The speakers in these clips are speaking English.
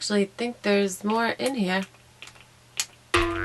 actually think there's more in here. Okay,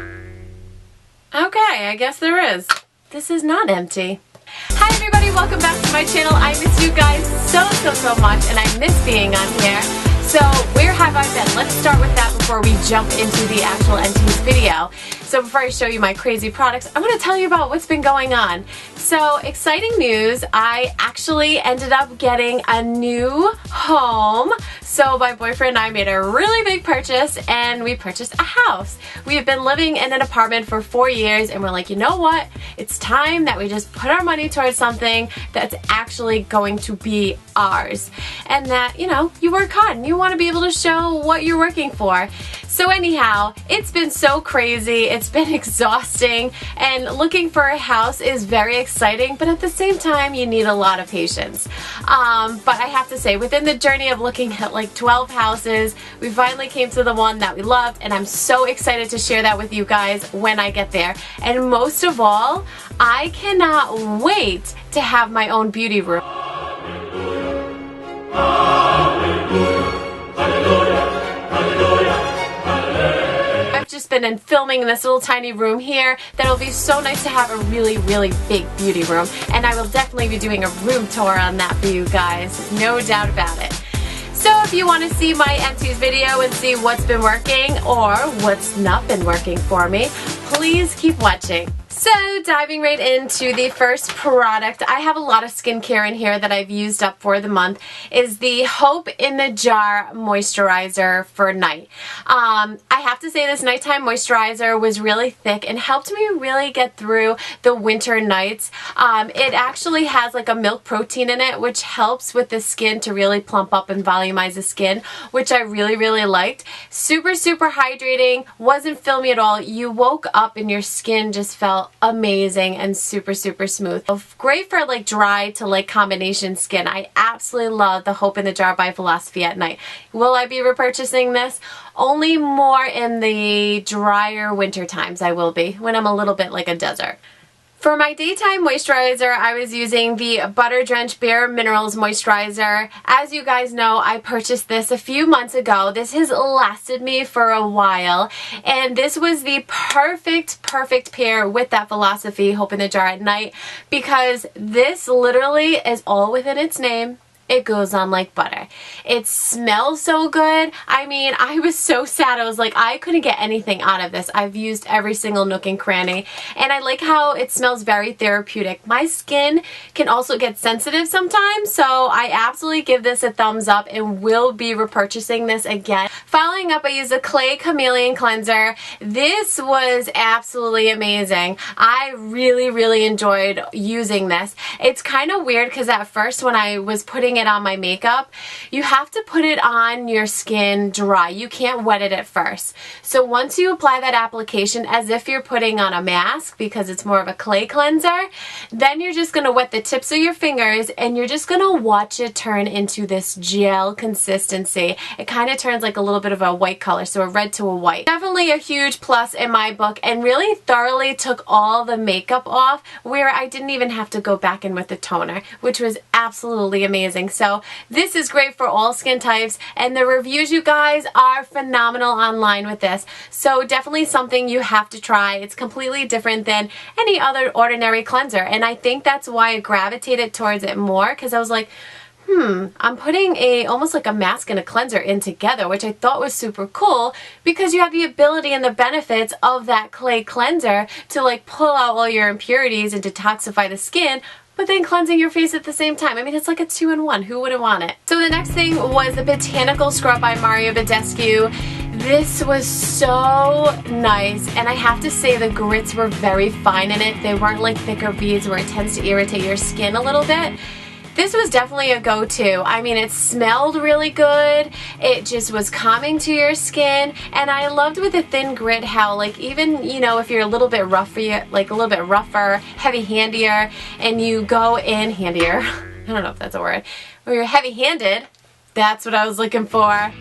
I guess there is. This is not empty. Hi everybody, welcome back to my channel. I miss you guys so much, and I miss being on here. So where have I been? Let's start with that before we jump into the actual Empties video. So before I show you my crazy products, I'm going to tell you about what's been going on. So exciting news, I actually ended up getting a new home. So my boyfriend and I made a really big purchase, and we purchased a house. We have been living in an apartment for 4 years, and we're like, you know what? It's time that we just put our money towards something that's actually going to be ours. And that, you know, you work hard and you want to be able to show what you're working for. So anyhow, it's been so crazy, it's been exhausting, and looking for a house is very exciting, but at the same time, you need a lot of patience. But I have to say, within the journey of looking at like 12 houses, we finally came to the one that we loved, and I'm so excited to share that with you guys when I get there. And most of all, I cannot wait to have my own beauty room. I've just been filming in this little tiny room here. That'll be so nice to have a really big beauty room, and I will definitely be doing a room tour on that for you guys, no doubt about it. So if you want to see my Empties video and see what's been working or what's not been working for me, please keep watching. So diving right into the first product, I have a lot of skincare in here that I've used up for the month, is the Hope in the Jar moisturizer for night. I have to say this nighttime moisturizer was really thick and helped me really get through the winter nights. It actually has like a milk protein in it, which helps with the skin to really plump up and volumize the skin, which I really liked. Super hydrating, wasn't filmy at all. You woke up and your skin just felt amazing and super smooth. Great for like dry to like combination skin. I absolutely love the Hope in the Jar by Philosophy at night. Will I be repurchasing this? Only more in the drier winter times I will be, when I'm a little bit like a desert. For my daytime moisturizer, I was using the Butter Drench Bare Minerals Moisturizer. As you guys know, I purchased this a few months ago. This has lasted me for a while, and this was the perfect pair with that Philosophy Hope in the Jar at night, because this literally is all within its name. It goes on like butter. It smells so good. I mean, I was so sad. I was like, I couldn't get anything out of this. I've used every single nook and cranny, and I like how it smells very therapeutic. My skin can also get sensitive sometimes, so I absolutely give this a thumbs up and will be repurchasing this again. Following up, I used a Clay Chameleon Cleanser. This was absolutely amazing. I really enjoyed using this. It's kind of weird because at first when I was putting it on my makeup, you have to put it on your skin dry. You can't wet it at first. So once you apply that application as if you're putting on a mask, because it's more of a clay cleanser, then you're just going to wet the tips of your fingers and you're just going to watch it turn into this gel consistency. It kind of turns like a little bit of a white color, so a red to a white. Definitely a huge plus in my book, and really thoroughly took all the makeup off, where I didn't even have to go back in with the toner, which was absolutely amazing. So this is great for all skin types, and the reviews, you guys, are phenomenal online with this. So definitely something you have to try. It's completely different than any other ordinary cleanser, and I think that's why I gravitated towards it more, because I was like, I'm putting almost like a mask and a cleanser in together, which I thought was super cool, because you have the ability and the benefits of that clay cleanser to like pull out all your impurities and detoxify the skin, but then cleansing your face at the same time. I mean, it's like a 2-in-1. Who wouldn't want it? So the next thing was the Botanicle Scrub by Mario Badescu. This was so nice, and I have to say the grits were very fine in it. They weren't like thicker beads where it tends to irritate your skin a little bit. This was definitely a go-to. I mean, it smelled really good. It just was calming to your skin, and I loved with the thin grit how, like, even, you know, if you're a little bit rougher, like a little bit rougher, heavy-handier, and you go in handier. I don't know if that's a word. Or you're heavy-handed. That's what I was looking for.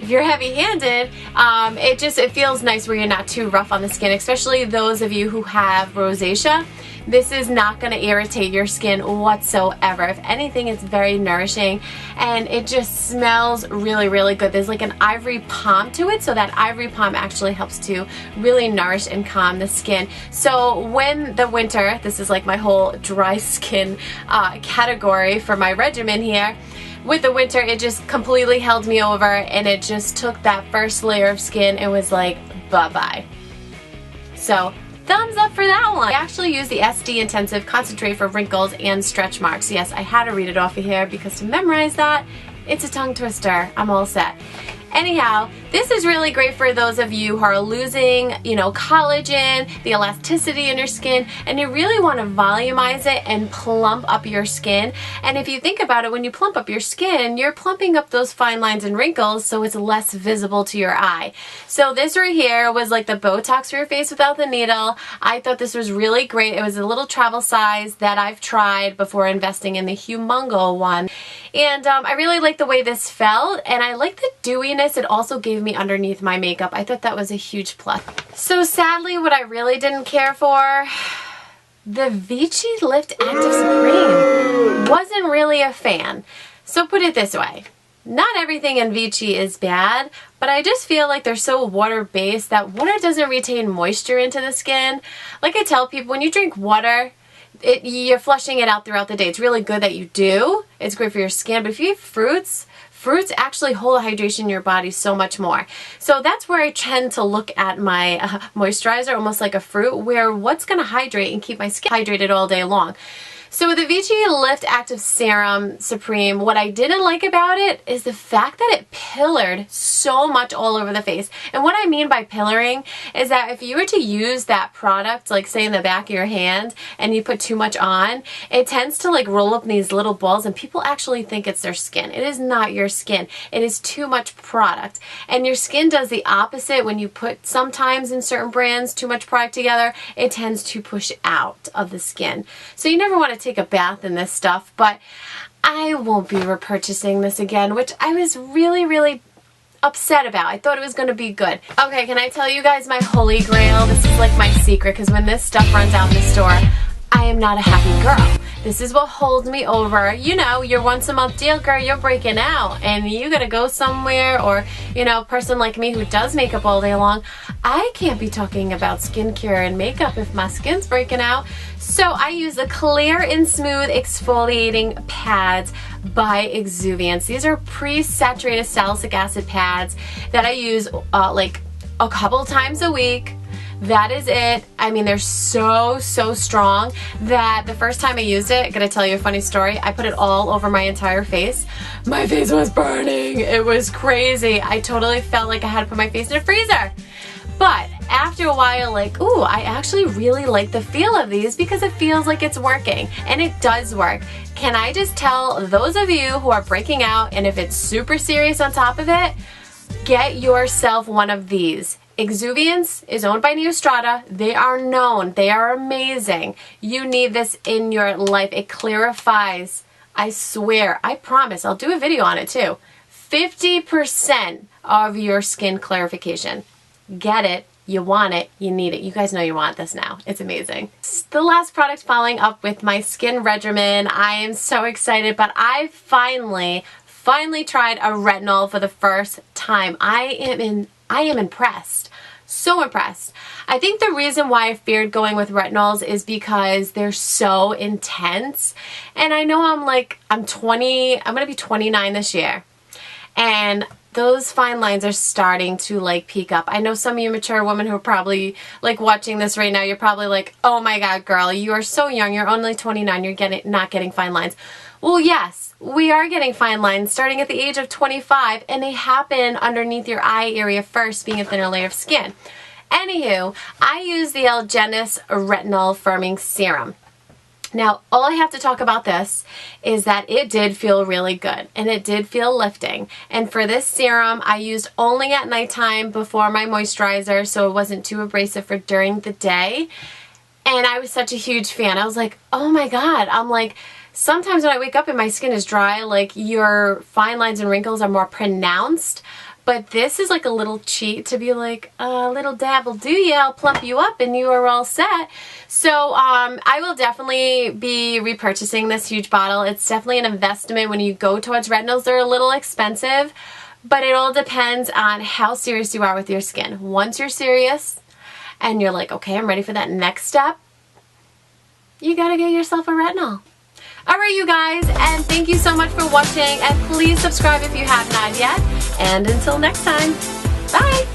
if you're heavy-handed, it feels nice where you're not too rough on the skin, especially those of you who have rosacea. This is not going to irritate your skin whatsoever. If anything, it's very nourishing, and it just smells really, really good. There's like an ivory palm to it, so that ivory palm actually helps to really nourish and calm the skin. So when the winter, this is like my whole dry skin category for my regimen here, with the winter, it just completely held me over, and it just took that first layer of skin and was like, bye-bye. So thumbs up for that one. I actually use the SD Intensive Concentrate for wrinkles and stretch marks. Yes, I had to read it off of here because to memorize that, it's a tongue twister. I'm all set. Anyhow, this is really great for those of you who are losing, collagen, the elasticity in your skin, and you really want to volumize it and plump up your skin. And if you think about it, when you plump up your skin, you're plumping up those fine lines and wrinkles so it's less visible to your eye. So this right here was like the Botox for your face without the needle. I thought this was really great. It was a little travel size that I've tried before investing in the Humongo one. And I really like the way this felt, and I like the dewiness it also gave me underneath my makeup. I thought that was a huge plus. So sadly, what I really didn't care for, the Vichy Lift Active Supreme. Wasn't really a fan. So put it this way. Not everything in Vichy is bad, but I just feel like they're so water-based that water doesn't retain moisture into the skin. Like I tell people, when you drink water, you're flushing it out throughout the day. It's really good that you do. It's great for your skin. But if you eat fruits actually hold hydration in your body so much more. So that's where I tend to look at my moisturizer almost like a fruit, where what's going to hydrate and keep my skin hydrated all day long. So with the Vichy Lift Active Serum Supreme, what I didn't like about it is the fact that it pillared so much all over the face. And what I mean by pillaring is that if you were to use that product, like say in the back of your hand, and you put too much on, it tends to like roll up in these little balls, and people actually think it's their skin. It is not your skin. It is too much product. And your skin does the opposite when you put, sometimes in certain brands, too much product together, it tends to push out of the skin. So you never want to take a bath in this stuff, but I won't be repurchasing this again, which I was really, really upset about. I thought it was going to be good. Okay, can I tell you guys my holy grail? This is like my secret, because when this stuff runs out in the store, I am not a happy girl. This is what holds me over. You know, your once a month deal, girl, you're breaking out and you gotta go somewhere, or, a person like me who does makeup all day long, I can't be talking about skincare and makeup if my skin's breaking out. So I use the Clear and Smooth Exfoliating Pads by Exuviance. These are pre-saturated salicylic acid pads that I use like a couple times a week. That is it. I mean, they're so strong that the first time I used it, I'm gonna tell you a funny story, I put it all over my entire face. My face was burning. It was crazy. I totally felt like I had to put my face in a freezer. But after a while, like, ooh, I actually really like the feel of these because it feels like it's working. And it does work. Can I just tell those of you who are breaking out, and if it's super serious on top of it, get yourself one of these. Exuviance is owned by Neostrata. They are known. They are amazing. You need this in your life. It clarifies. I swear. I promise. I'll do a video on it too. 50% of your skin clarification. Get it. You want it. You need it. You guys know you want this now. It's amazing. The last product following up with my skin regimen. I am so excited, but I finally tried a retinol for the first time. I am impressed. So impressed. I think the reason why I feared going with retinols is because they're so intense. And I know I'm 20, I'm going to be 29 this year. And those fine lines are starting to peak up. I know some of you mature women who are probably watching this right now, you're probably like, oh my God, girl, you are so young. You're only 29. You're not getting fine lines. Well, yes, we are getting fine lines starting at the age of 25, and they happen underneath your eye area first, being a thinner layer of skin. Anywho, I use the Algenist Retinol Firming Serum. Now, all I have to talk about this is that it did feel really good, and it did feel lifting. And for this serum, I used only at nighttime before my moisturizer, so it wasn't too abrasive for during the day. And I was such a huge fan. I was like, oh my God. I'm like, sometimes when I wake up and my skin is dry, your fine lines and wrinkles are more pronounced. but this is like a little cheat to be like, a little dab will do ya, I'll plump you up and you are all set. So I will definitely be repurchasing this huge bottle. It's definitely an investment when you go towards retinols. They're a little expensive, but it all depends on how serious you are with your skin. Once you're serious and you're like, okay, I'm ready for that next step, you gotta get yourself a retinol. Alright you guys, and thank you so much for watching, and please subscribe if you have not yet, and until next time, bye!